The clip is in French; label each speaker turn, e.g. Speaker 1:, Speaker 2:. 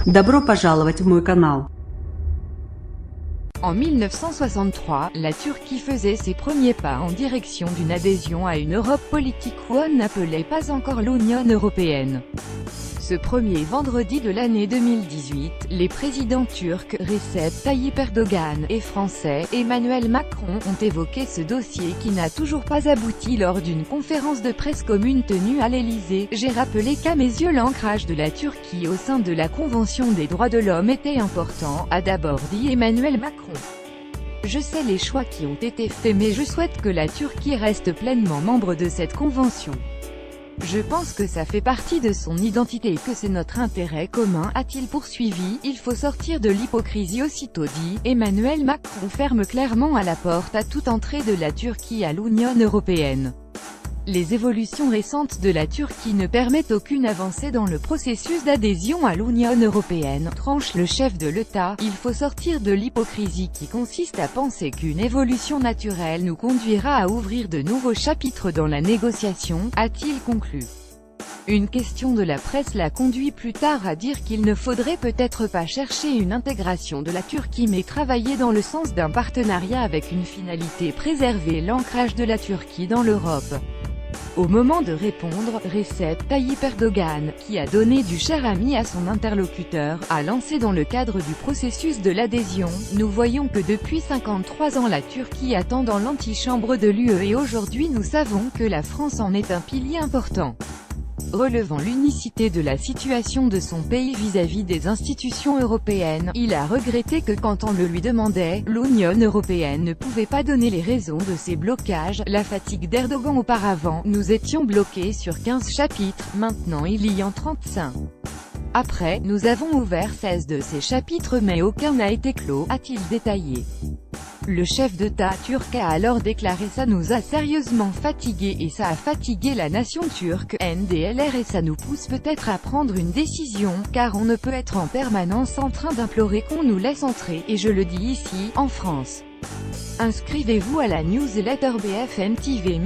Speaker 1: Добро пожаловать в мой канал.
Speaker 2: En 1963, la Turquie faisait ses premiers pas en direction d'une adhésion à une Europe politique qu'on n'appelait pas encore l'Union européenne. Ce premier vendredi de l'année 2018, les présidents turcs Recep Tayyip Erdogan et français Emmanuel Macron ont évoqué ce dossier qui n'a toujours pas abouti lors d'une conférence de presse commune tenue à l'Elysée. J'ai rappelé qu'à mes yeux l'ancrage de la Turquie au sein de la Convention des droits de l'homme était important, a d'abord dit Emmanuel Macron. Je sais les choix qui ont été faits mais je souhaite que la Turquie reste pleinement membre de cette convention. Je pense que ça fait partie de son identité et que c'est notre intérêt commun, a-t-il poursuivi. Il faut sortir de l'hypocrisie, aussitôt dit. Emmanuel Macron ferme clairement à la porte à toute entrée de la Turquie à l'Union européenne. Les évolutions récentes de la Turquie ne permettent aucune avancée dans le processus d'adhésion à l'Union européenne, tranche le chef de l'État. Il faut sortir de l'hypocrisie qui consiste à penser qu'une évolution naturelle nous conduira à ouvrir de nouveaux chapitres dans la négociation, a-t-il conclu. Une question de la presse l'a conduit plus tard à dire qu'il ne faudrait peut-être pas chercher une intégration de la Turquie mais travailler dans le sens d'un partenariat avec une finalité: préserver l'ancrage de la Turquie dans l'Europe. Au moment de répondre, Recep Tayyip Erdogan, qui a donné du cher ami à son interlocuteur, a lancé dans le cadre du processus de l'adhésion: nous voyons que depuis 53 ans la Turquie attend dans l'antichambre de l'UE et aujourd'hui nous savons que la France en est un pilier important. Relevant l'unicité de la situation de son pays vis-à-vis des institutions européennes, il a regretté que quand on le lui demandait, l'Union européenne ne pouvait pas donner les raisons de ces blocages. La fatigue d'Erdogan: auparavant, nous étions bloqués sur 15 chapitres, maintenant il y en 35. Après, nous avons ouvert 16 de ces chapitres mais aucun n'a été clos, a-t-il détaillé. Le chef d'État turc a alors déclaré: ça nous a sérieusement fatigués et ça a fatigué la nation turque, NDLR, et ça nous pousse peut-être à prendre une décision, car on ne peut être en permanence en train d'implorer qu'on nous laisse entrer, et je le dis ici, en France. Inscrivez-vous à la newsletter BFM TV.